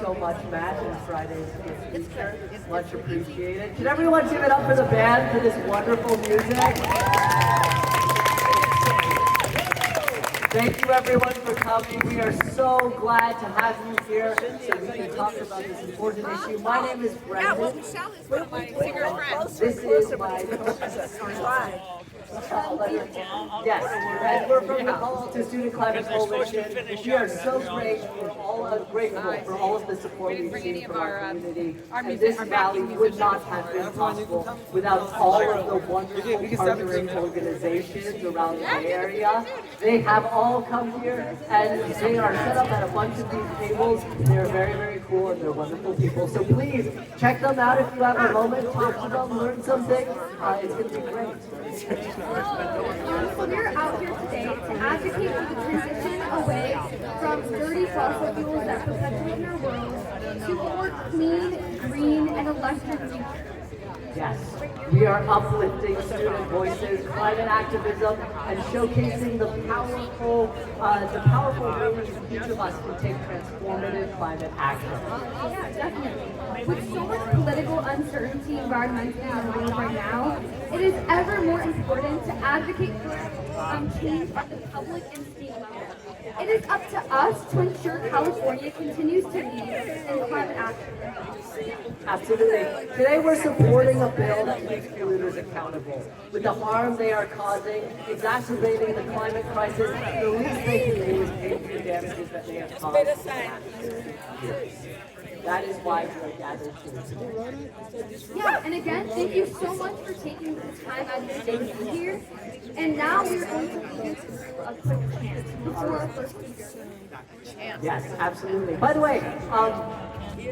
so much, Matt, and Friday's feature. Much appreciated. Can everyone give it up for the band for this wonderful music? Thank you everyone for coming. We are so glad to have you here so we can talk about this important issue. My name is Brendan. Yeah, well, Michelle is one of my singer friends. This is my yes, and we're from the Palo Alto Student Climate Coalition. We are so grateful for all of the support we've seen from our community. And this rally would not have been possible without all of the wonderful partnering organizations around the area. They have all come here and they are set up at a bunch of these tables. They're very, very cool and they're wonderful people. So please check them out if you have a moment, talk to them, learn something. It's going to be great. So we're out here today to advocate for the transition away from dirty fossil fuels that perpetuate in our world to a more clean, green, and electric future. Yes, we are uplifting student voices, climate activism, and showcasing the powerful ways each of us can take transformative climate action. Yeah, definitely. With so much political uncertainty environmentally in the world right now, it is ever more important to advocate for change at the public and state level. It is up to us to ensure California continues to lead in climate action. Absolutely. Today we're supporting a bill that makes polluters accountable. With the harm they are causing, exacerbating the climate crisis, the least they can do is pay for the damages that they have caused. That is why we are gathered here. Yeah, and again, thank you so much for taking this time out of your day to be here. And now we're going to begin to do a quick chant before our first speaker. Yes, absolutely. By the way,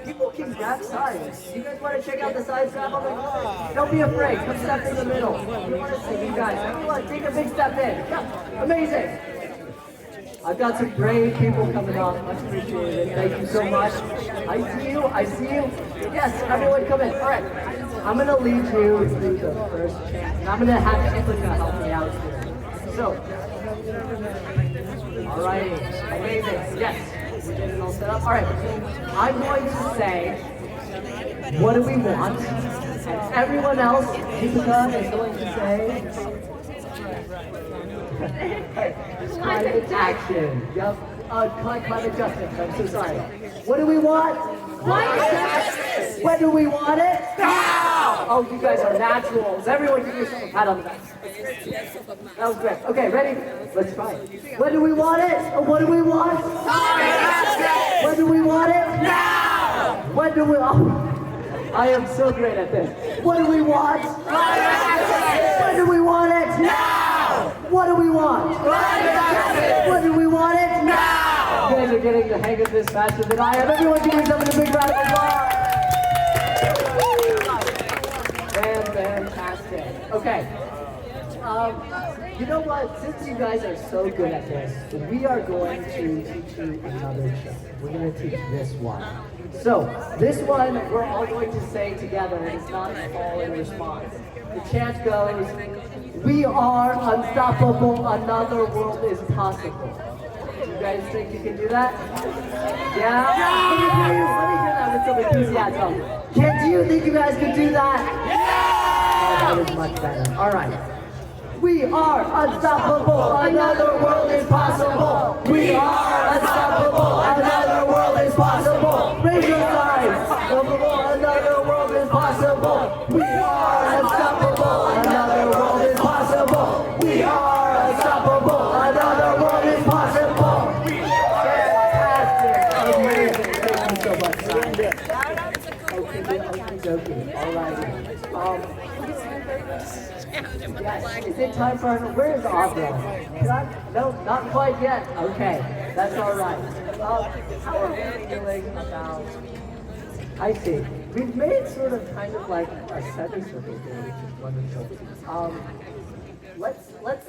people can grab signs. You guys want to check out the signs? Grab them. Don't be afraid. Come step in the middle. We want to see you guys. Everyone, take a big step in. Yeah, amazing. I've got some brave people coming on. Much appreciated. Thank you so much. I see you. I see you. Yes, everyone come in. All right. I'm going to lead you through the first chant. And I'm going to have Jessica help me out here. So, all right. Amazing. Yes. We're getting all set up. All right. I'm going to say, what do we want? And everyone else, Jessica is going to say, climate action. Yep. Climate justice. I'm so sorry. What do we want? Climate justice. When do we want it? Now! Oh, you guys are naturals. Everyone give yourself a pat on the back. That was great. Okay, ready? Let's try it. When do we want it? What do we want? Climate justice. When do we want it? Now! When do we... Oh, I am so great at this. What do we want? Climate justice. When do we want it? Now! What do we want? Climate justice. When do we want it? Now! You guys are getting the hang of this faster than I am. Everyone give yourself a big round of applause. Fantastic. Okay. You know what? Since you guys are so good at this, we are going to teach you another trick. We're going to teach this one. So, this one we're all going to say together, and it's not a call and response. The chant goes, we are unstoppable, another world is possible. You guys think you can do that? Yeah? Let me hear that with some enthusiasm. Do you think you guys can do that? Yeah! Oh, that is much better. All right. We are unstoppable, another world is possible. We are unstoppable, another world is possible. Raise your signs, unstoppable, another world is possible. We are unstoppable, another world is possible. We are unstoppable, another world is possible. Fantastic, amazing, thank you so much, Okay, all right. Yes, is it time for where is Audra? No, not quite yet. Okay, that's all right. How are we feeling about? I see. We've made sort of kind of like a semicircle here, which is wonderful.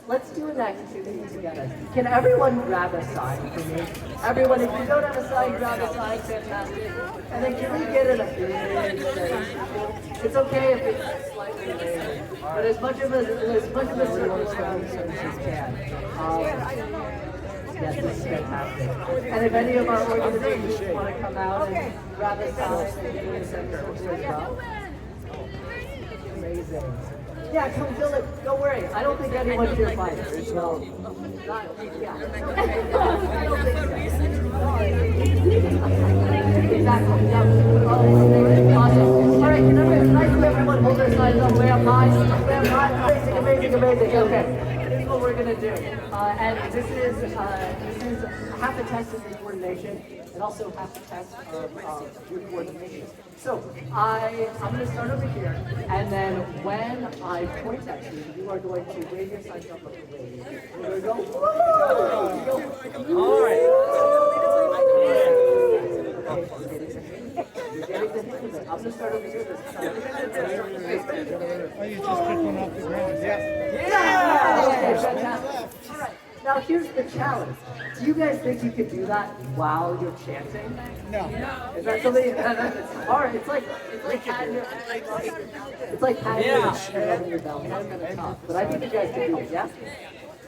Let's do an activity together. Can everyone grab a sign for me? Everyone, if you don't have a sign, grab a sign. Fantastic. And then can we get in a big space? It's okay if it's slightly later, but as much of a circle as you can. Yes, this is fantastic. And if any of our organizations want to come out and grab us out and do this episode as well. Amazing. Yeah, come fill it. Don't worry. I don't think anyone here fights. Well, not, yeah. I don't think so. Exactly. Yeah. Oh, awesome. All right, can everyone hold their signs up way up high? Way up high. Amazing, amazing, amazing. Okay. Here's what we're gonna do. And this is half a test of your coordination and also half a test of your coordination. So I'm gonna start over here, and then when I point at you, you are going to wave your signs up like a lady. We're gonna go, woo! All right. You're getting the hang of it. I'm gonna start over here this time. Oh, you just picked one off the ground. Yeah! Okay, fantastic. All right. Now here's the challenge. Do you guys think you could do that while you're chanting? No. Is that something? It's hard. It's like patting your head over your belly. That's kind of tough. But I think you guys can do it. Yeah.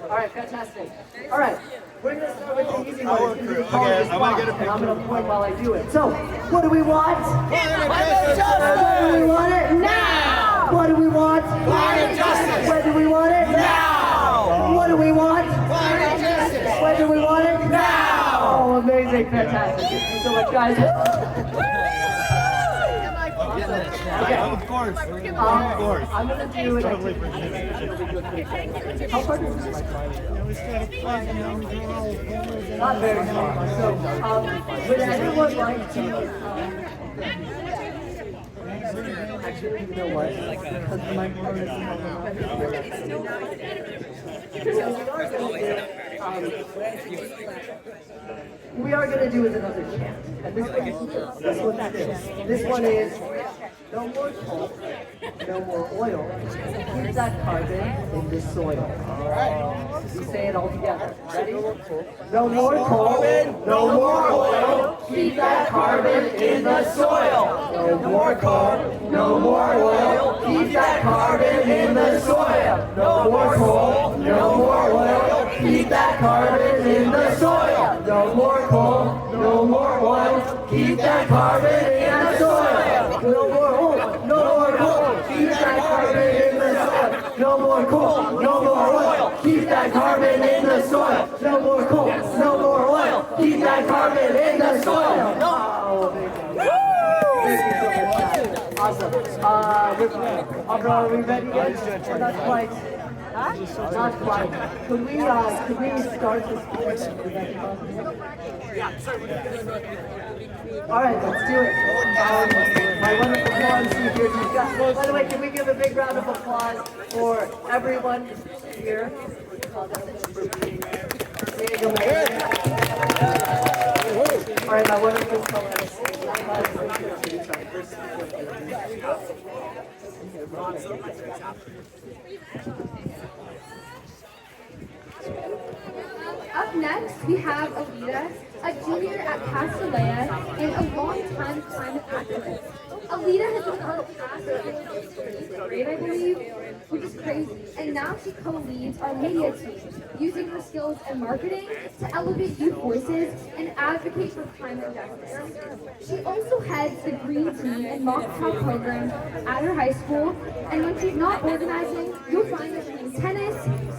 All right. Fantastic. All right. We're gonna start with the easy one. It's gonna be called the spot, and I'm gonna point while I do it. So, what do we want? Climate justice! When do we want it? Now! What do we want? Climate justice! When do we want it? Now! What do we want? Climate justice! When do we want it? Now! Oh, amazing, fantastic. Thank you so much, guys. Okay. Of course. Of course. I'm going to do it. How far is this? We started playing and then we go all Not very far. So, would anyone like to... Actually, you know what? Because my phone is we are going to do is another chant. And this one is no more coal, no more oil. Keep that carbon in the soil. We say it all together. Ready? No more coal, no more oil. Keep that carbon in the soil. No more coal, no more oil. Keep that carbon in the soil. No more coal, no more oil. Keep that carbon in the soil. No more coal, no more oil. Keep that carbon in the soil. No more coal, no more coal. Keep that carbon in the soil. No more coal, no more oil. Keep that carbon in the soil. No more coal, no more oil. Keep that carbon in the soil. Oh, thank you so much, guys. Awesome. Are we ready yet? Or not quite? Not quite. Could we start this question? All right, let's do it. My wonderful ones here. By the way, can we give a big round of applause for everyone here? All right, my wonderful colors. Up next, we have Alita, a junior at Castellea and a long-time climate activist. Alita has been on the path since 8th grade, I believe, which is crazy. And now she co-leads our media team, using her skills in marketing to elevate youth voices and advocate for climate justice. She also heads the Green Team and Mock Trial program at her high school. And when she's not organizing, you'll find her playing tennis,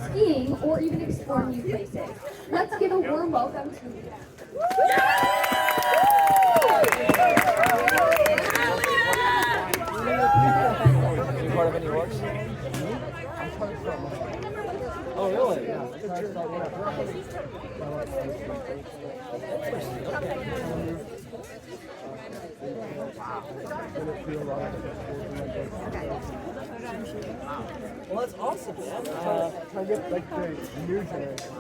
skiing, or even exploring new places. Let's give a warm welcome to Alita. Part of any orgs? Oh, really? Well, that's awesome, man. Target like the new generation.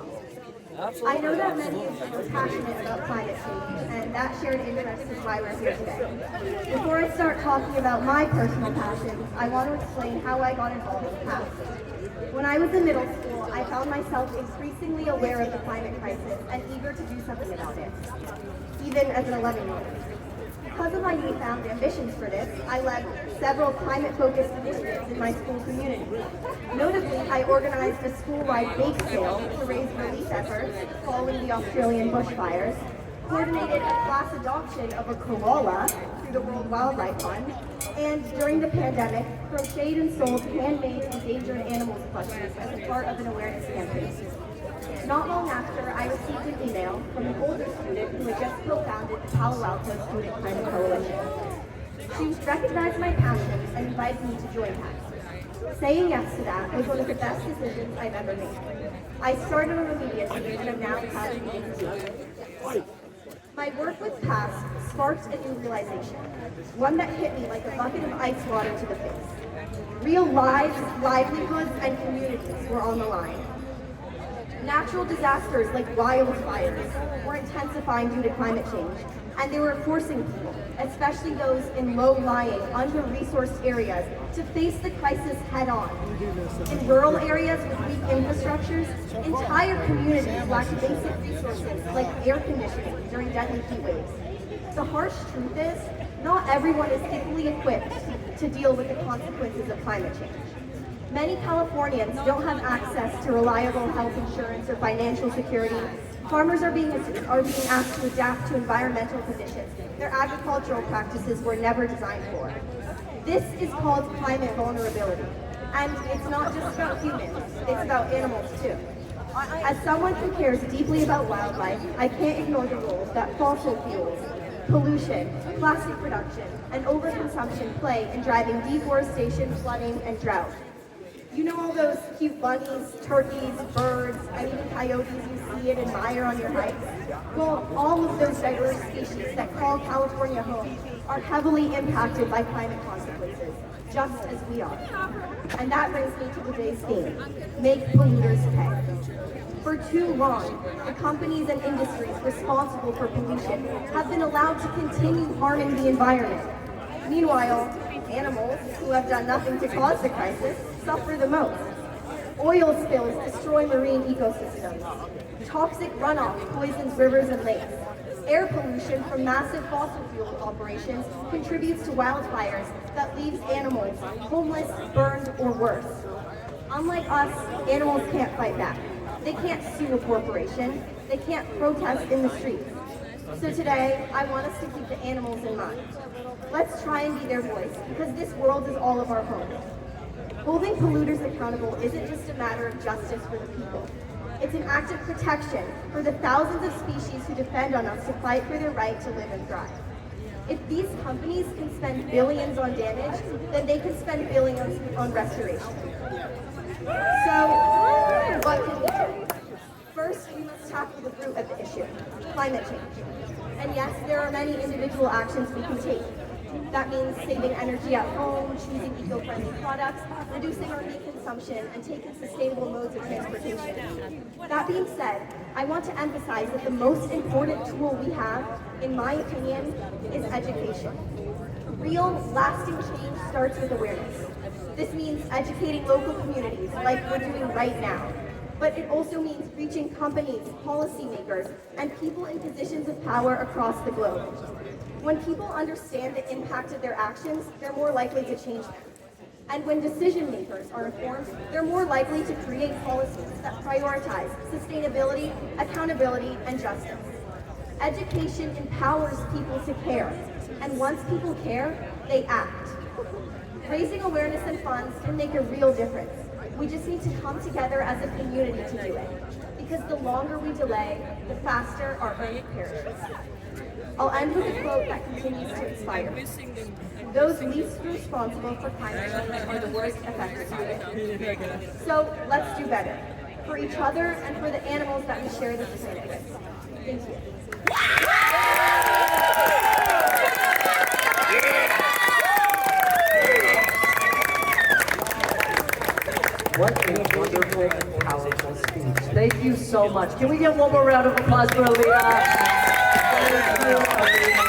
Absolutely. I know that many of you are passionate about climate change, and that shared interest is why we're here today. Before I start talking about my personal passions, I want to explain how I got involved in the past. When I was in middle school, I found myself increasingly aware of the climate crisis and eager to do something about it, even as an 11-year-old. Because of my newfound announced ambitions for this, I led several climate-focused initiatives in my school community. Notably, I organized a school-wide bake sale to raise relief efforts following the Australian bushfires, coordinated a class adoption of a koala through the World Wildlife Fund, and during the pandemic, crocheted and sold handmade endangered animals plushies as a part of an awareness campaign. Not long after, I received an email from an older student who had just co-founded the Palo Alto Student Climate Coalition. She recognized my passion and invited me to join her. Saying yes to that was one of the best decisions I've ever made. I started on immediately and am now proud to be in the My work with PASS sparked a new realization, one that hit me like a bucket of ice water to the face. Real lives, livelihoods, and communities were on the line. Natural disasters like wildfires were intensifying due to climate change, and they were forcing people, especially those in low-lying, under-resourced areas, to face the crisis head-on. In rural areas with weak infrastructures, entire communities lacked basic resources like air conditioning during deadly heat waves. The harsh truth is, not everyone is equally equipped to deal with the consequences of climate change. Many Californians don't have access to reliable health insurance or financial security. Farmers are being asked to adapt to environmental conditions their agricultural practices were never designed for. This is called climate vulnerability. And it's not just about humans, it's about animals too. As someone who cares deeply about wildlife, I can't ignore the role that fossil fuels, pollution, plastic production, and overconsumption play in driving deforestation, flooding, and drought. You know all those cute bunnies, turkeys, birds, and even coyotes you see and admire on your hikes? Well, all of those diverse species that call California home are heavily impacted by climate consequences, just as we are. And that brings me to today's theme, Make Polluters Pay. For too long, the companies and industries responsible for pollution have been allowed to continue harming the environment. Meanwhile, animals, who have done nothing to cause the crisis, suffer the most. Oil spills destroy marine ecosystems. Toxic runoff poisons rivers and lakes. Air pollution from massive fossil fuel operations contributes to wildfires that leaves animals homeless, burned, or worse. Unlike us, animals can't fight back. They can't sue a corporation. They can't protest in the streets. So today, I want us to keep the animals in mind. Let's try and be their voice, because this world is all of our home. Holding polluters accountable isn't just a matter of justice for the people. It's an act of protection for the thousands of species who depend on us to fight for their right to live and thrive. If these companies can spend billions on damage, then they can spend billions on restoration. So, what can we do? First, we must tackle the root of the issue, climate change. And yes, there are many individual actions we can take. That means saving energy at home, choosing eco-friendly products, reducing our meat consumption, and taking sustainable modes of transportation. That being said, I want to emphasize that the most important tool we have, in my opinion, is education. Real, lasting change starts with awareness. This means educating local communities, like we're doing right now. But it also means reaching companies, policymakers, and people in positions of power across the globe. When people understand the impact of their actions, they're more likely to change them. And when decision makers are informed, they're more likely to create policies that prioritize sustainability, accountability, and justice. Education empowers people to care, and once people care, they act. Raising awareness and funds can make a real difference. We just need to come together as a community to do it, because the longer we delay, the faster our earth perishes. I'll end with a quote that continues to inspire. Those least responsible for climate change are the worst affected by it. So let's do better, for each other and for the animals that we share this planet with. Thank you. What a wonderful and powerful speech. Thank you so much. Can we get one more round of applause for Alita? Thank you, Alita.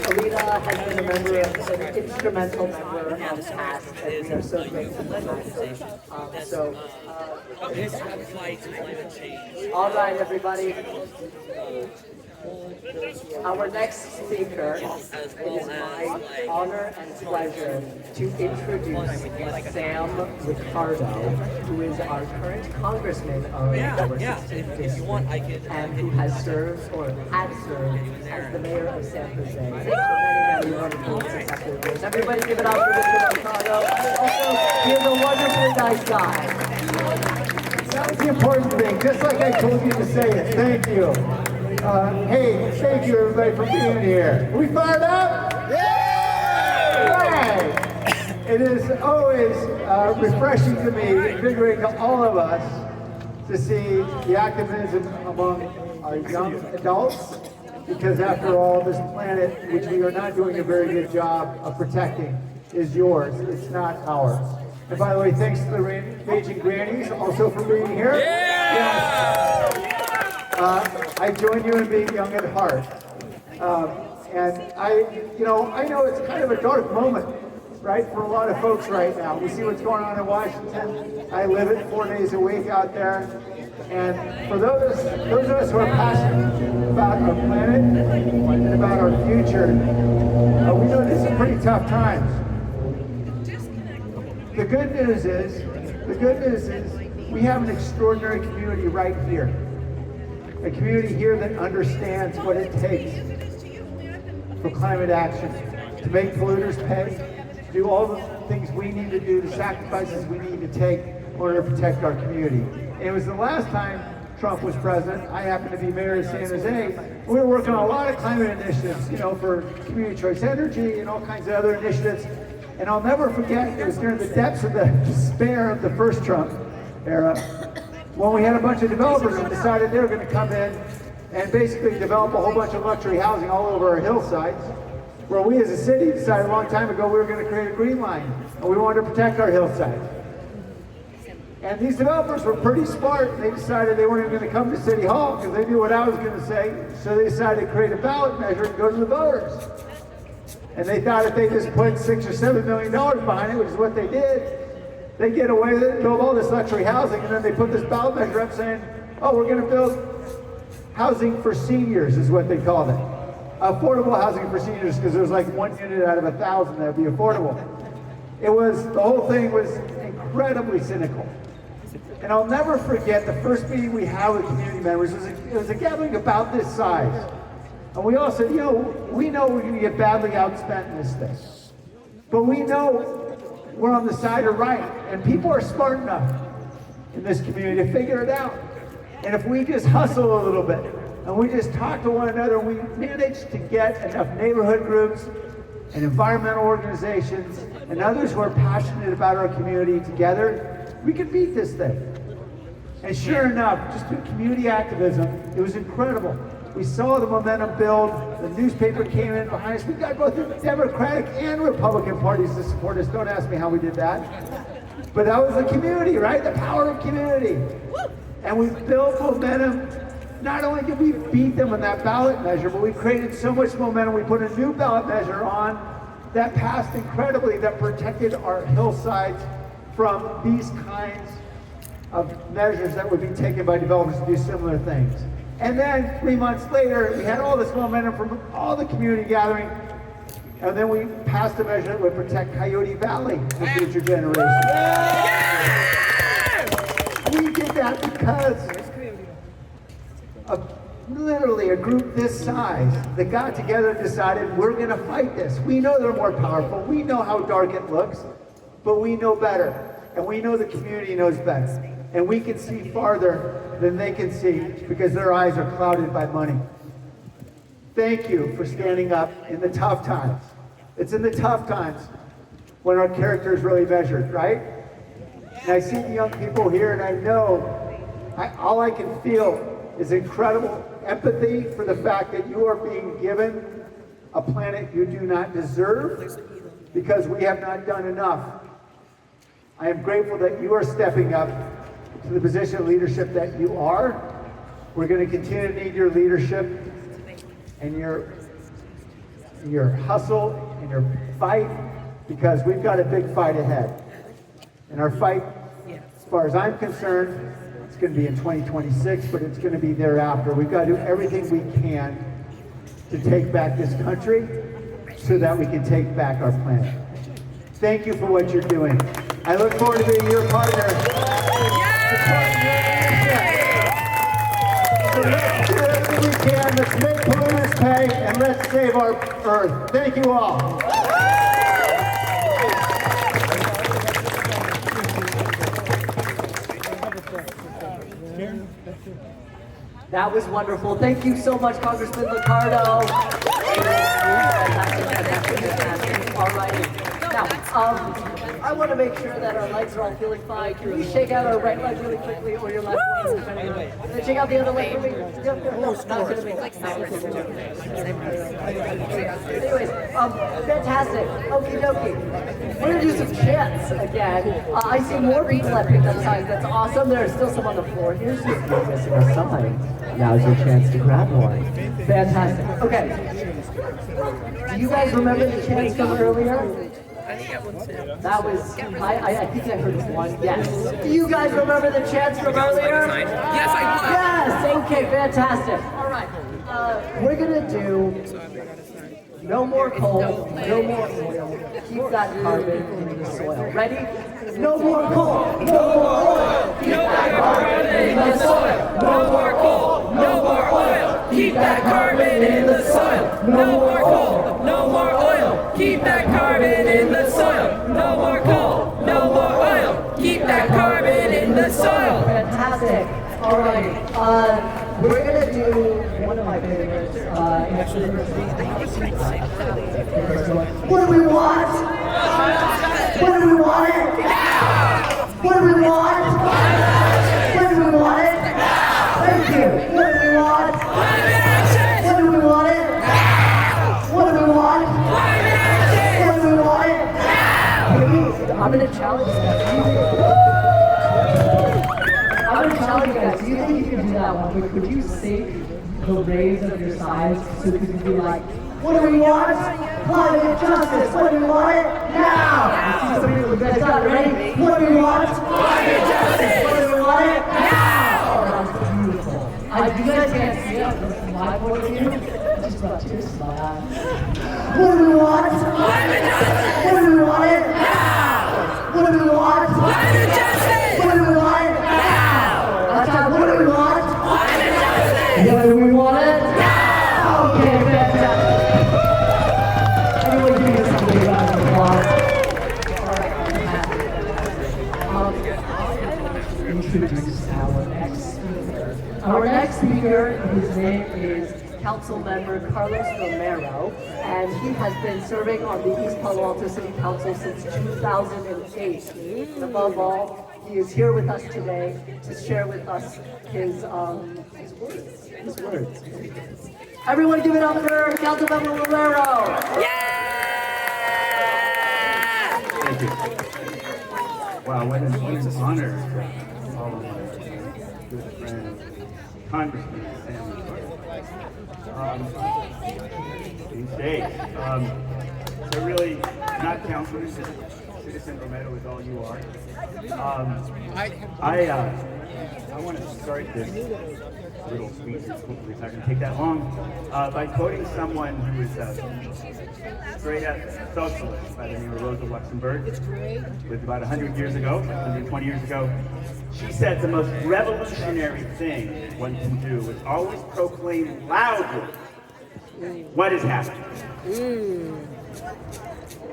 Alita has been a member of, an instrumental member of PASS, and we are so grateful for that. All right, everybody. Our next speaker, it is my honor and pleasure to introduce Sam Ricardo, who is our current congressman of our 16th district and who has served or had served as the mayor of San Jose for many wonderful successful years. Everybody give it up for Mr. Ricardo. Also, he is a wonderfully nice guy. That's the important thing, just like I told you to say it. Thank you. Hey, thank you everybody for being here. Are we fired up? Yeah! Right. It is always refreshing to me, invigorating to all of us to see the activism among our young adults, because after all, this planet, which we are not doing a very good job of protecting, is yours. It's not ours. And by the way, thanks to the Raging Grannies also for being here. Yeah. I join you in being young at heart. And I know it's kind of a dark moment, right, for a lot of folks right now. We see what's going on in Washington. I live it 4 days a week out there. And for those of us who are passionate about our planet and about our future, we know these are pretty tough times. The good news is we have an extraordinary community right here. A community here that understands what it takes for climate action, to make polluters pay, to do all the things we need to do, the sacrifices we need to take in order to protect our community. And it was the last time Trump was president. I happened to be mayor of San Jose. We were working on a lot of climate initiatives, for community choice energy and all kinds of other initiatives. And I'll never forget, it was during the depths of the despair of the first Trump era, when we had a bunch of developers who decided they were going to come in and basically develop a whole bunch of luxury housing all over our hillsides, where we as a city decided a long time ago we were going to create a green line, and we wanted to protect our hillsides. And these developers were pretty smart, and they decided they weren't even going to come to City Hall because they knew what I was going to say, so they decided to create a ballot measure and go to the voters. And they thought if they just put $6 or $7 million behind it, which is what they did, they get away with it, build all this luxury housing, and then they put this ballot measure up saying, oh, we're going to build housing for seniors, is what they called it. Affordable housing for seniors, because there was like 1 unit out of 1,000 that would be affordable. The whole thing was incredibly cynical. And I'll never forget the first meeting we had with community members. It was a gathering about this size. And we all said, we know we're going to get badly outspent in this thing. But we know we're on the side of right, and people are smart enough in this community to figure it out. And if we just hustle a little bit, and we just talk to one another, we manage to get enough neighborhood groups and environmental organizations and others who are passionate about our community together, we can beat this thing. And sure enough, just through community activism, it was incredible. We saw the momentum build. The newspaper came in behind us. We got both the Democratic and Republican parties to support us. Don't ask me how we did that. But that was the community, right? The power of community. And we built momentum. Not only did we beat them on that ballot measure, but we created so much momentum. We put a new ballot measure on that passed incredibly, that protected our hillsides from these kinds of measures that would be taken by developers to do similar things. And then 3 months later, we had all this momentum from all the community gathering, and then we passed a measure that would protect Coyote Valley for future generations. We did that because of literally a group this size that got together and decided we're going to fight this. We know they're more powerful. We know how dark it looks, but we know better, and we know the community knows better. And we can see farther than they can see because their eyes are clouded by money. Thank you for standing up in the tough times. It's in the tough times when our character is really measured, right? And I see the young people here, and I know all I can feel is incredible empathy for the fact that you are being given a planet you do not deserve because we have not done enough. I am grateful that you are stepping up to the position of leadership that you are. We're going to continue to need your leadership and your hustle and your fight, because we've got a big fight ahead. And our fight, as far as I'm concerned, it's going to be in 2026, but it's going to be thereafter. We've got to do everything we can to take back this country so that we can take back our planet. Thank you for what you're doing. I look forward to being your partner. So let's do everything we can. Let's make polluters pay, and let's save our Earth. Thank you all. That was wonderful. Thank you so much, Congressman Liccardo. All righty. Now, I want to make sure that our legs are all feeling fine. Can you shake out our right leg really quickly, or your left leg? And then shake out the other leg for me. Not gonna make Anyways, fantastic. Okie dokie. We're gonna do some chants again. I see more people that picked up signs. That's awesome. There are still some on the floor. Here's just you missing a sign. Now's your chance to grab one. Fantastic. Okay. Do you guys remember the chants from earlier? That was, I think I heard one. Yes. Do you guys remember the chants from earlier? Yes, I do. Yes. Okay. Fantastic. All right. We're gonna do no more coal, no more oil. Keep that carbon in the soil. Ready? No more coal, no more oil. Keep that carbon in the soil. No more coal, no more oil. Keep that carbon in the soil. No more coal, no more oil. Keep that carbon in the soil. No more coal, no more oil. Keep that carbon in the soil. Fantastic. All right. We're gonna do one of my favorites. What do we want? What do we want? What do we want? What do we want? Thank you. What do we want? What do we want? What do we want? What do we want? I'm gonna challenge you. I'm gonna challenge you guys. Do you think you can do that one? Could you sink the rays of your sides so you can be like, what do we want? Climate justice. What do we want? Now! I see some of you guys got it ready. What do we want? Climate justice. What do we want? Now! Oh, that's beautiful. You guys can't see it from my point of view. Just brought tears to my eyes. What do we want? Climate justice. What do we want? Now! What do we want? Climate justice. What do we want? What do we want? What do we want it? Now! Okay, fantastic. Everyone give me somebody a round of applause. Introduce our next speaker. Our next speaker, his name is Councilmember Carlos Romero, and he has been serving on the East Palo Alto City Council since 2008. And above all, he is here with us today to share with us his words. Everyone give it up for Councilmember Romero. Yeah! Thank you. Wow, what an honor. All of my good friends, Congressman Sam. These days, they're really not councilmen. Citizen Romero is all you are. I want to start this little speech, hopefully it's not going to take that long, by quoting someone who was a straight up socialist by the name of Rosa Luxemburg. Lived about 100 years ago, 120 years ago. She said the most revolutionary thing one can do is always proclaim loudly what is happening.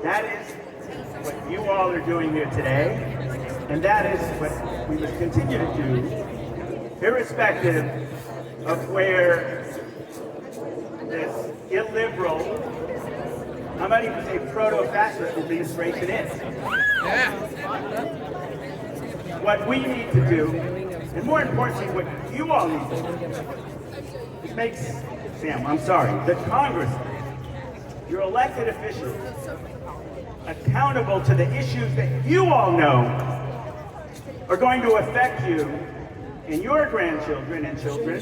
That is what you all are doing here today, and that is what we must continue to do, irrespective of where this illiberal, I might even say proto-fascist administration is. What we need to do, and more importantly, what you all need to do, is make, Sam, I'm sorry, the Congress, your elected officials, accountable to the issues that you all know are going to affect you and your grandchildren and children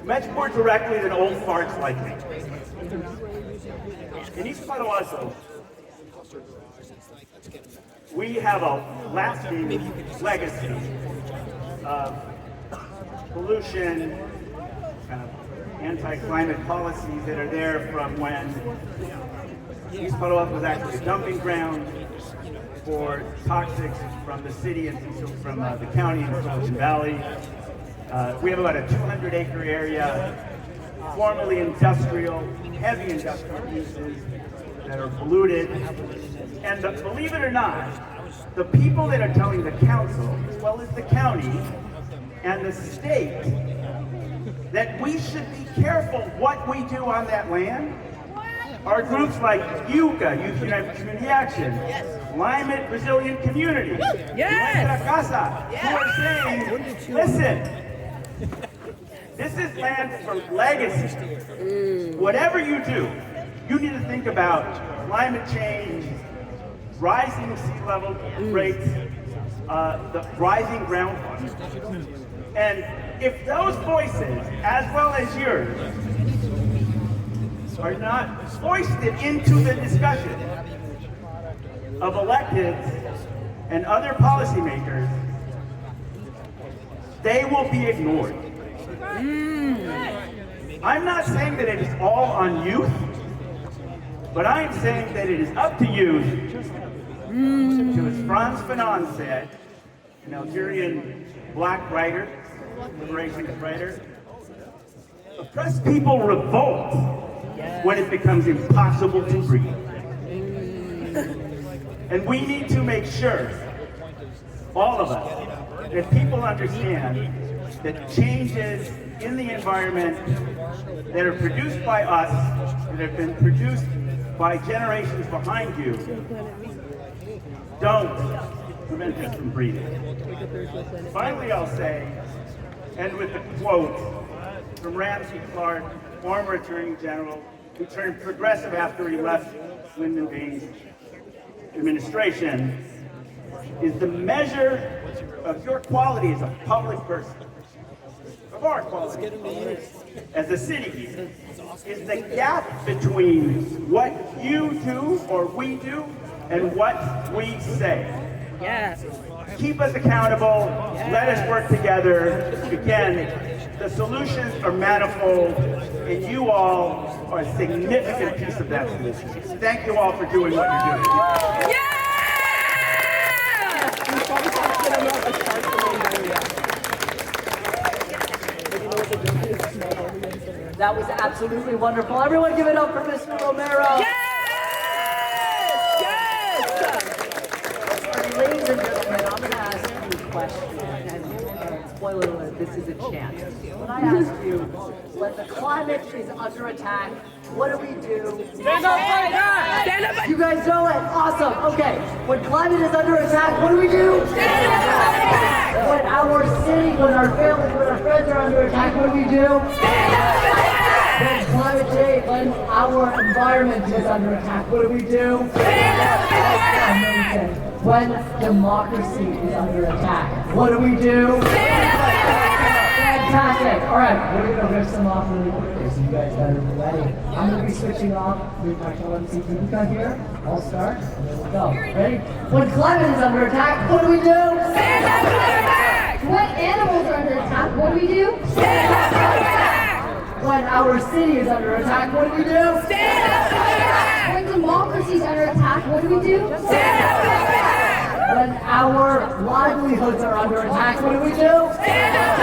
much more directly than old farts like me. In East Palo Alto, we have a lasting legacy of pollution, anti-climate policies that are there from when East Palo Alto was actually a dumping ground for toxics from the city and from the county and Silicon Valley. We have about a 200-acre area, formerly industrial, heavy industrial uses that are polluted. And believe it or not, the people that are telling the council, as well as the county and the state, that we should be careful what we do on that land are groups like YUCA, Youth United for Community Action, Climate Resilient Community, Yes! Casa, who are saying, listen, this is land for legacy. Whatever you do, you need to think about climate change, rising sea level rates, the rising groundwater. And if those voices, as well as yours, are not foisted into the discussion of electeds and other policymakers, they will be ignored. I'm not saying that it is all on youth, but I am saying that it is up to youth to, as Frantz Fanon said, an Algerian black writer, liberationist writer, oppressed people revolt when it becomes impossible to breathe. And we need to make sure, all of us, that people understand that changes in the environment that are produced by us, that have been produced by generations behind you, don't prevent us from breathing. Finally, I'll say, and with a quote from Ramsey Clark, former Attorney General, who turned progressive after he left Lyndon Baines' administration, is the measure of your quality as a public person, of our quality as a city, is the gap between what you do or we do and what we say. Yes. Keep us accountable. Let us work together. Again, the solutions are manifold, and you all are a significant piece of that solution. Thank you all for doing what you're doing. That was absolutely wonderful. Everyone give it up for Mr. Romero. Ladies and gentlemen, I'm going to ask you a question, and spoiler alert, this is a chance. When I ask you, when the climate is under attack, what do we do? Stand up, stand up. You guys know it? Awesome. Okay. When climate is under attack, what do we do? Stand up. When our city, when our families, when our friends are under attack, what do we do? Stand up. When climate change, when our environment is under attack, what do we do? Stand up. When democracy is under attack, what do we do? Fantastic. All right, we're going to rip some off really quickly, so you guys better be ready. I'm going to be switching off with my MC Kubuka here. I'll start, and then we'll go. Ready? When climate is under attack, what do we do? Stand up. When animals are under attack, what do we do? Stand up. When our city is under attack, what do we do? Stand up. When democracy is under attack, what do we do? Stand up. When our livelihoods are under attack, what do we do? Stand up.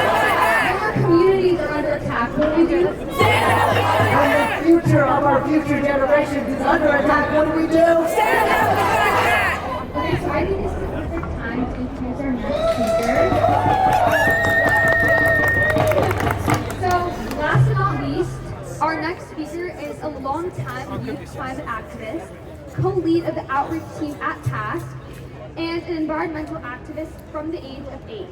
When our communities are under attack, what do we do? Stand up. When the future of our future generations is under attack, what do we do? Stand up. Okay, so I think this is the perfect time to introduce our next speaker. So, last but not least, our next speaker is a longtime youth climate activist, co-lead of the outreach team at Task, and an environmental activist from the age of 8.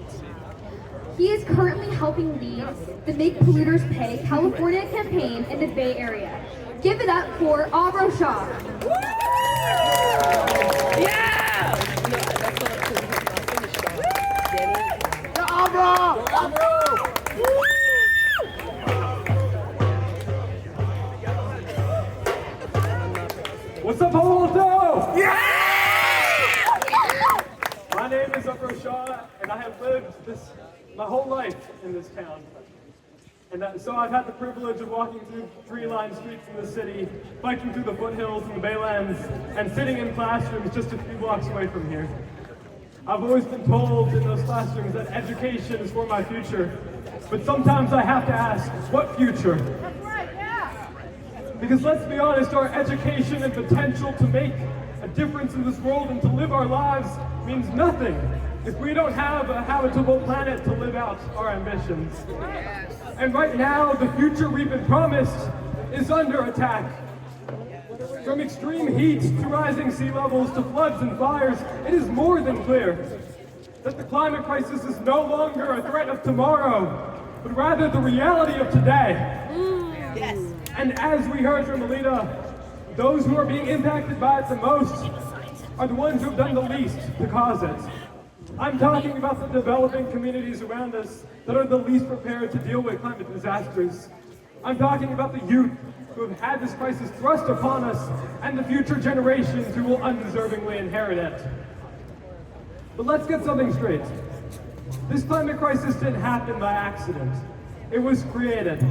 He is currently helping lead the Make Polluters Pay California campaign in the Bay Area. Give it up for Abro Shah. Yeah. What's up, Palo Alto? Yeah. My name is Upro Shaw, and I have lived my whole life in this town. And so I've had the privilege of walking through tree-lined streets in the city, biking through the foothills and the baylands, and sitting in classrooms just a few blocks away from here. I've always been told in those classrooms that education is for my future, but sometimes I have to ask, what future? Because let's be honest, our education and potential to make a difference in this world and to live our lives means nothing if we don't have a habitable planet to live out our ambitions. And right now, the future we've been promised is under attack. From extreme heat to rising sea levels to floods and fires, it is more than clear that the climate crisis is no longer a threat of tomorrow, but rather the reality of today. Yes. And as we heard from Alita, those who are being impacted by it the most are the ones who have done the least to cause it. I'm talking about the developing communities around us that are the least prepared to deal with climate disasters. I'm talking about the youth who have had this crisis thrust upon us and the future generations who will undeservingly inherit it. But let's get something straight. This climate crisis didn't happen by accident. It was created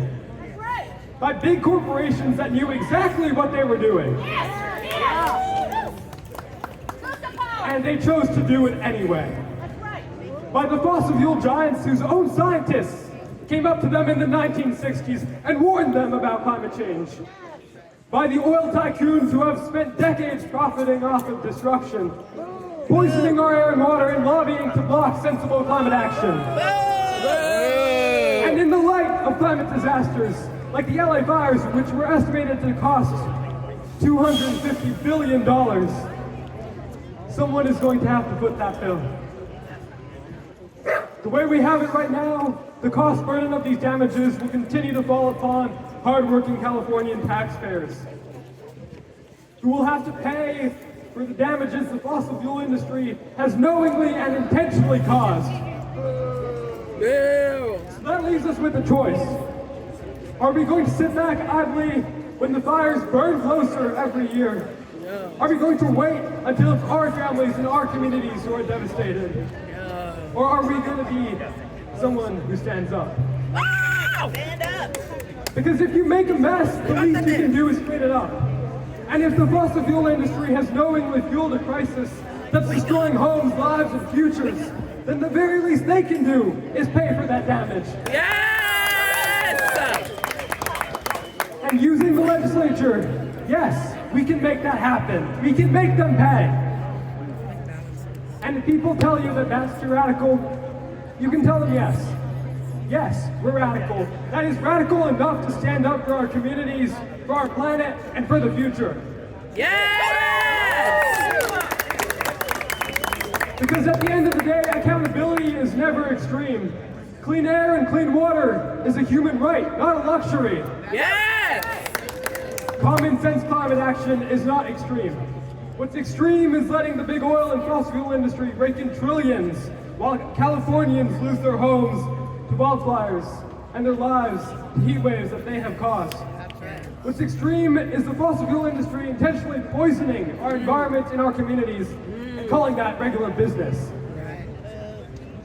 by big corporations that knew exactly what they were doing. And they chose to do it anyway. By the fossil fuel giants whose own scientists came up to them in the 1960s and warned them about climate change. By the oil tycoons who have spent decades profiting off of destruction, poisoning our air and water and lobbying to block sensible climate action. And in the light of climate disasters, like the LA fires, which were estimated to cost $250 billion, someone is going to have to foot that bill. The way we have it right now, the cost burden of these damages will continue to fall upon hardworking Californian taxpayers, who will have to pay for the damages the fossil fuel industry has knowingly and intentionally caused. So that leaves us with a choice. Are we going to sit back idly when the fires burn closer every year? Are we going to wait until it's our families and our communities who are devastated? Or are we going to be someone who stands up? Stand up. Because if you make a mess, the least you can do is clean it up. And if the fossil fuel industry has knowingly fueled a crisis that's destroying homes, lives, and futures, then the very least they can do is pay for that damage. Yes! And using the legislature, yes, we can make that happen. We can make them pay. And if people tell you that that's too radical, you can tell them yes. Yes, we're radical. That is radical enough to stand up for our communities, for our planet, and for the future. Yes! Because at the end of the day, accountability is never extreme. Clean air and clean water is a human right, not a luxury. Yes! Common sense climate action is not extreme. What's extreme is letting the big oil and fossil fuel industry rake in trillions while Californians lose their homes to wildfires and their lives to heat waves that they have caused. What's extreme is the fossil fuel industry intentionally poisoning our environment and our communities and calling that regular business.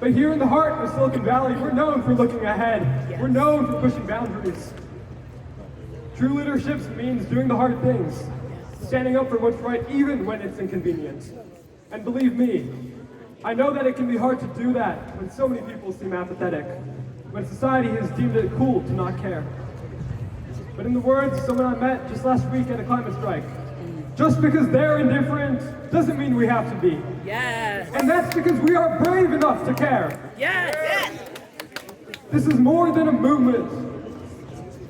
But here in the heart of Silicon Valley, we're known for looking ahead. We're known for pushing boundaries. True leadership means doing the hard things, standing up for what's right even when it's inconvenient. And believe me, I know that it can be hard to do that when so many people seem apathetic, when society has deemed it cool to not care. But in the words of someone I met just last week at a climate strike, just because they're indifferent doesn't mean we have to be. Yes! And that's because we are brave enough to care. Yes! This is more than a movement.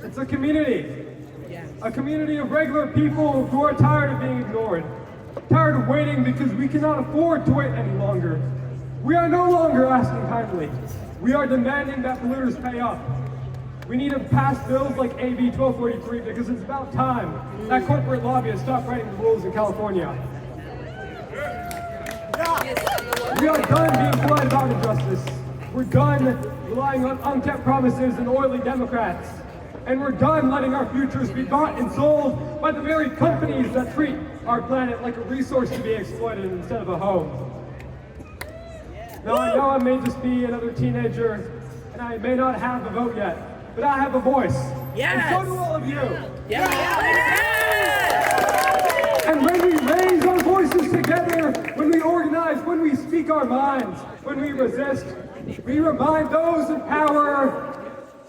It's a community. A community of regular people who are tired of being ignored, tired of waiting because we cannot afford to wait any longer. We are no longer asking kindly. We are demanding that polluters pay up. We need to pass bills like AB 1243 because it's about time that corporate lobbyists stop writing the rules in California. We are done being polite about injustice. We're done relying on unkept promises and oily Democrats. And we're done letting our futures be bought and sold by the very companies that treat our planet like a resource to be exploited instead of a home. Now I know I may just be another teenager and I may not have a vote yet, but I have a voice. Yes. And so do all of you. Yes. And when we raise our voices together, when we organize, when we speak our minds, when we resist, we remind those in power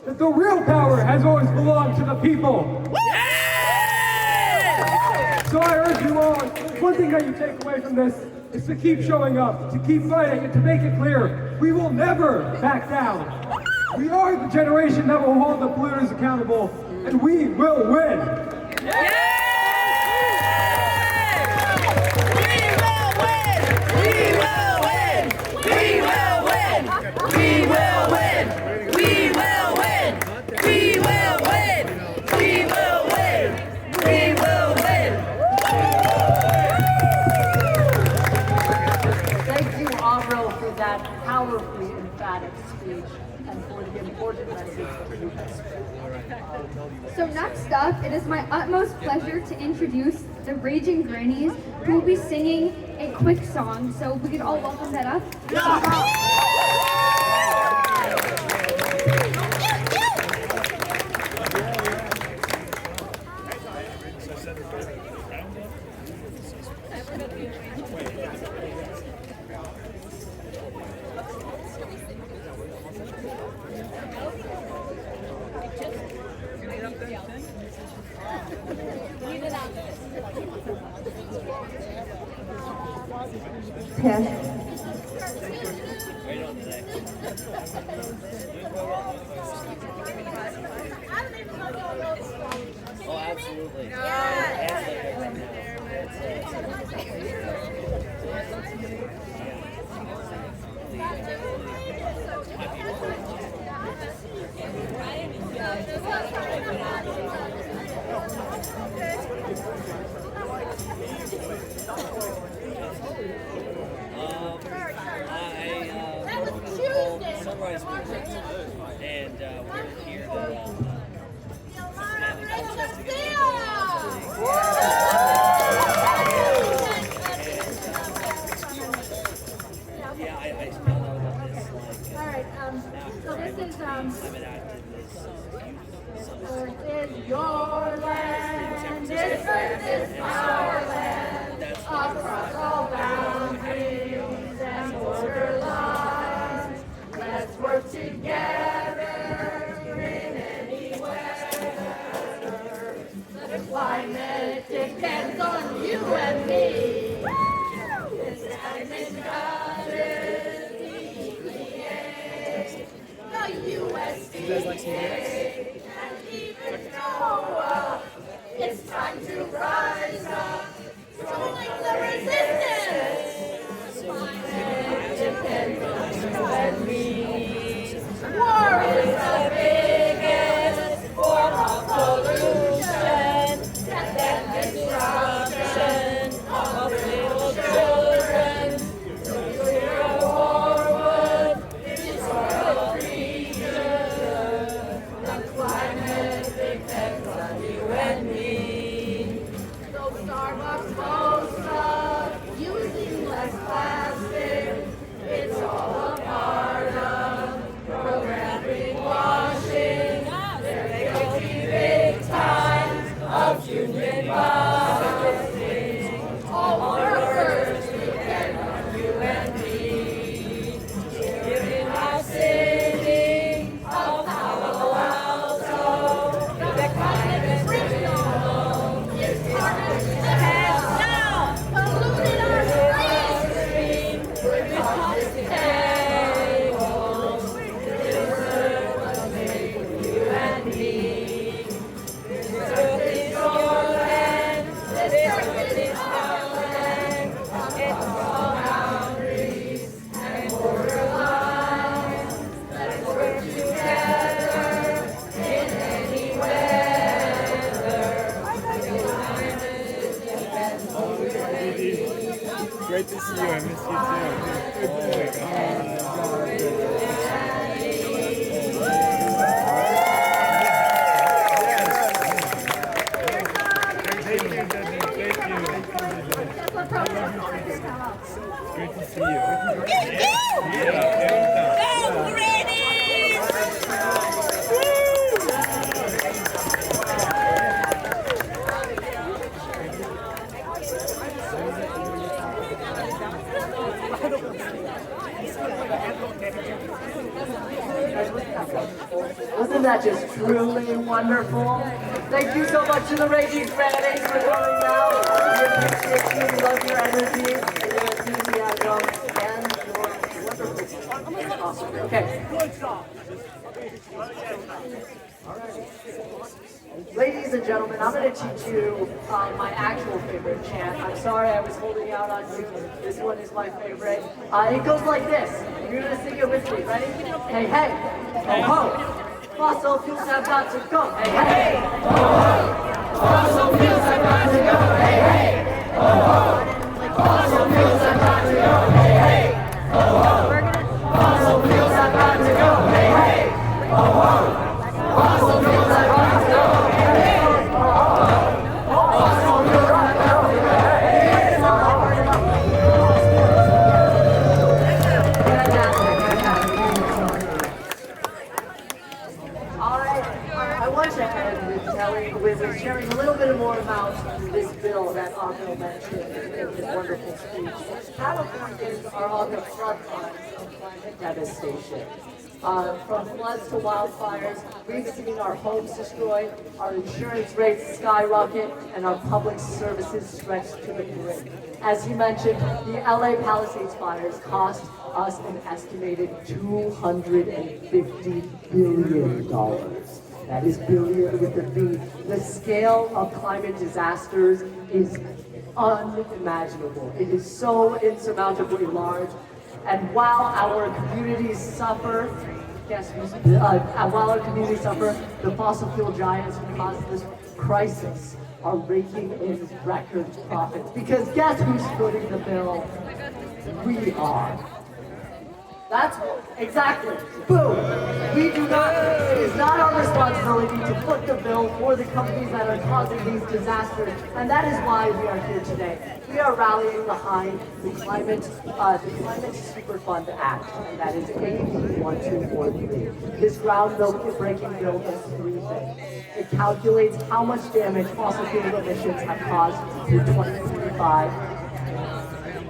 that the real power has always belonged to the people. So I urge you all, one thing that you take away from this is to keep showing up, to keep fighting, and to make it clear, we will never back down. We are the generation that will hold the polluters accountable, and we will win. Thank you, Avro, for that powerfully emphatic speech and for the important message that you have spread. So next up, it is my utmost pleasure to introduce the Raging Grannies, who will be singing a quick song. So we could all welcome that up. Oh, absolutely. Sunrise Movement, and we're here to yeah, I found out about this like All right. So this is Earth is your land. This earth is our land. Across all boundaries and borderlines, let's work together in any weather. The climate depends on you and me. This diamond covers the USDA, and even NOAA. It's time to rise up, join the resistance. Climate depends on you and me. War is the biggest form of pollution, death and destruction of little children. Nuclear war would destroy all creatures. The climate depends on you and me. Though Starbucks boasts of using less plastic, it's all a part of program greenwashing. They're guilty big time of union busting. All workers depend on you and me. Here in our city of Palo Alto, the climate criminal is tarnished the hands down, polluted our stream with toxic chemicals. This earth was made for you and me. This earth is your land. This earth is our land. It's all boundaries and borderlines. Let's work together in any weather. The climate depends on you and me. Great to see you. I miss you Great to see you. Go, Grannies! truly wonderful. Thank you so much to the Raging Fanatics for coming out. We appreciate you. We love your energy, your enthusiasm, and your wonderful stuff. Awesome. Okay. Ladies and gentlemen, I'm going to teach you my actual favorite chant. I'm sorry I was holding out on you. This one is my favorite. It goes like this. You're going to sing it with me. Ready? Hey, hey. Ho, ho. Fossil fuels have got to go. Hey, hey. Ho, ho. Fossil fuels have got to go. Hey, hey. Ho, ho. Fossil fuels have got to go. Hey, hey. Ho, ho. Fossil fuels have got to go. Hey, hey. Ho, ho. Fossil fuels have got to go. With sharing a little bit more about this bill that Otto mentioned in his wonderful speech. Californians are on the front lines of climate devastation. From floods to wildfires, we've seen our homes destroyed, our insurance rates skyrocket, and our public services stretched to the grid. As he mentioned, the LA Palisades fires cost us an estimated $250 billion. That is billion with a B. The scale of climate disasters is unimaginable. It is so insurmountably large. And while our communities suffer, the fossil fuel giants who caused this crisis are raking in record profits. Because guess who's footing the bill? We are. That's exactly. Boom. We do not. It is not our responsibility to foot the bill for the companies that are causing these disasters, and that is why we are here today. We are rallying behind the Climate Superfund Act, and that is AB 1243. This groundbreaking bill does three things. It calculates how much damage fossil fuel emissions have caused through 2035.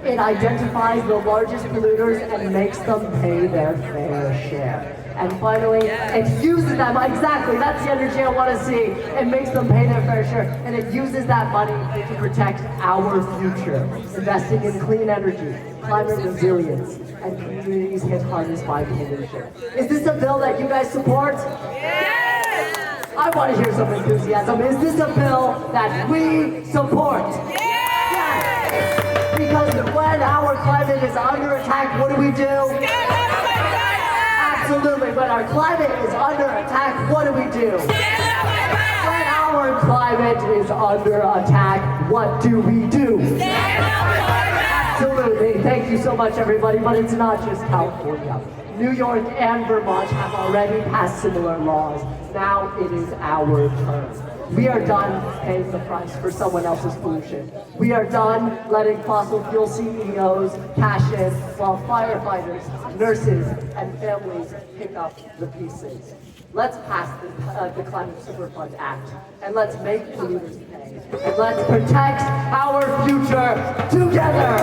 It identifies the largest polluters and makes them pay their fair share. And finally, it uses that money, exactly, that's the energy I want to see. It makes them pay their fair share, and it uses that money to protect our future, investing in clean energy, climate resilience, and communities hit hardest by pollution. Is this a bill that you guys support? Yes! I want to hear some enthusiasm. Is this a bill that we support? Yes! Because when our climate is under attack, what do we do? Absolutely. When our climate is under attack, what do we do? When our climate is under attack, what do we do? Absolutely. Thank you so much, everybody. But it's not just California. New York and Vermont have already passed similar laws. Now it is our turn. We are done paying the price for someone else's pollution. We are done letting fossil fuel CEOs cash in while firefighters, nurses, and families pick up the pieces. Let's pass the Climate Superfund Act, and let's make polluters pay. And let's protect our future together!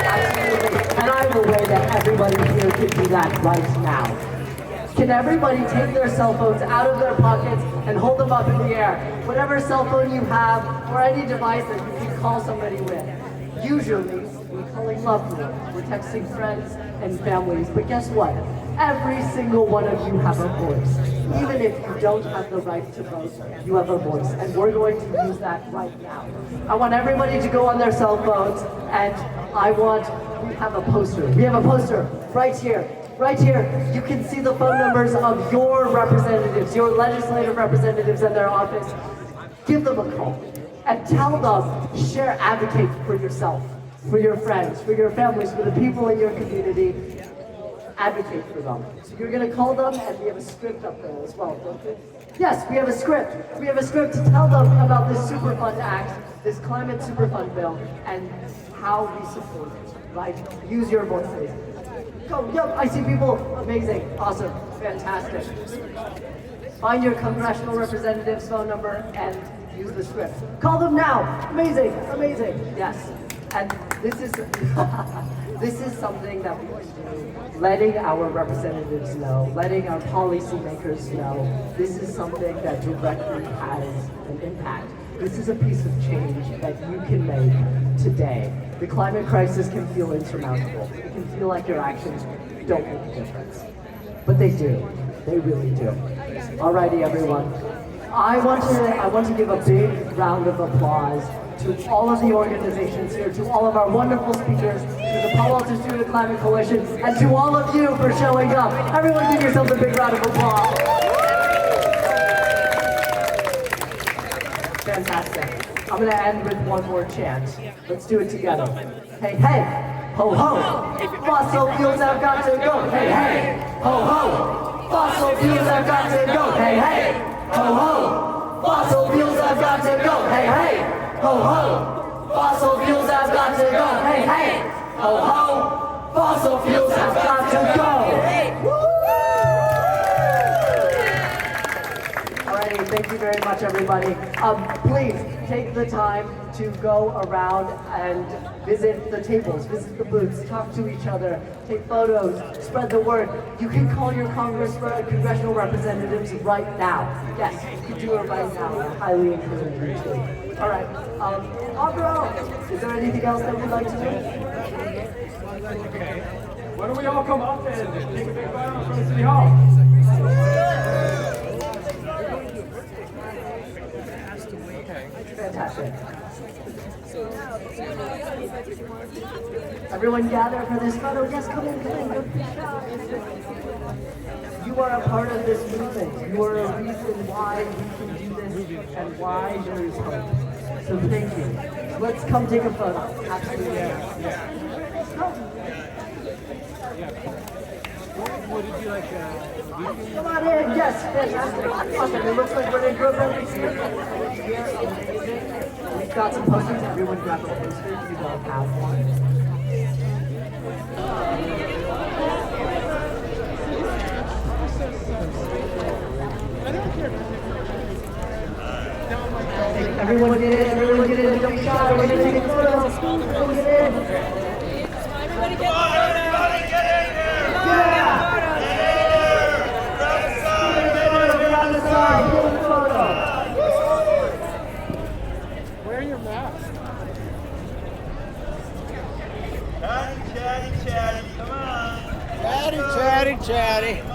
Absolutely. And I'm aware that everybody here can do that right now. Can everybody take their cell phones out of their pockets and hold them up in the air? Whatever cell phone you have, or any device that you can call somebody with. Usually, we're calling loved ones, we're texting friends and families, but guess what? Every single one of you have a voice. Even if you don't have the right to vote, you have a voice, and we're going to use that right now. I want everybody to go on their cell phones, and we have a poster. We have a poster right here. Right here, you can see the phone numbers of your representatives, your legislative representatives in their office. Give them a call and tell them, advocate for yourself, for your friends, for your families, for the people in your community. Advocate for them. So you're going to call them, and we have a script up there as well, don't we? Yes, we have a script. We have a script to tell them about this Superfund Act, this Climate Superfund Bill, and how we support it, right? Use your voices. Go, yep, I see people. Amazing, awesome, fantastic. Find your congressional representative's phone number and use the script. Call them now. Amazing, amazing. Yes. And this is This is something that we can do, letting our representatives know, letting our policymakers know. This is something that directly has an impact. This is a piece of change that you can make today. The climate crisis can feel insurmountable. It can feel like your actions don't make a difference. But they do. They really do. Alrighty, everyone. I want to give a big round of applause to all of the organizations here, to all of our wonderful speakers, to the Palo Alto Student Climate Coalition, and to all of you for showing up. Everyone give yourselves a big round of applause. Fantastic. I'm gonna end with one more chant. Let's do it together. Hey, hey, ho, ho. Fossil fuels have got to go. Hey, hey, ho, ho. Fossil fuels have got to go. Hey, hey, ho, ho. Fossil fuels have got to go. Hey, hey. Ho ho! Fossil fuels have got to go! Hey hey! Ho ho! Fossil fuels have got to go! Alrighty, thank you very much, everybody. Please take the time to go around and visit the tables, visit the booths, talk to each other, take photos, spread the word. You can call your congressional representatives right now. Yes, you can do it right now. I highly encourage you to. All right. Is there anything else that we'd like to do? Okay. Why don't we all come up and take a big photo in front of City Hall? Fantastic. Everyone gather for this photo. Yes, come in, come in. Don't be shy. You are a part of this movement. You are a reason why we can do this and why there is hope. So thank you. Let's come take a photo. Absolutely. What did you like? Come on in. Yes, fantastic. Awesome. It looks like we're in good buildings here. Amazing. We've got some posters. Everyone grab a poster. You don't have one. Everyone get in, everyone get in, don't be shy, we're gonna take a photo. Everyone get in. Everybody get in. Get on the side, get a photo. Wear your mask. Chatty, chatty, chatty, come on. Chatty, chatty, chatty.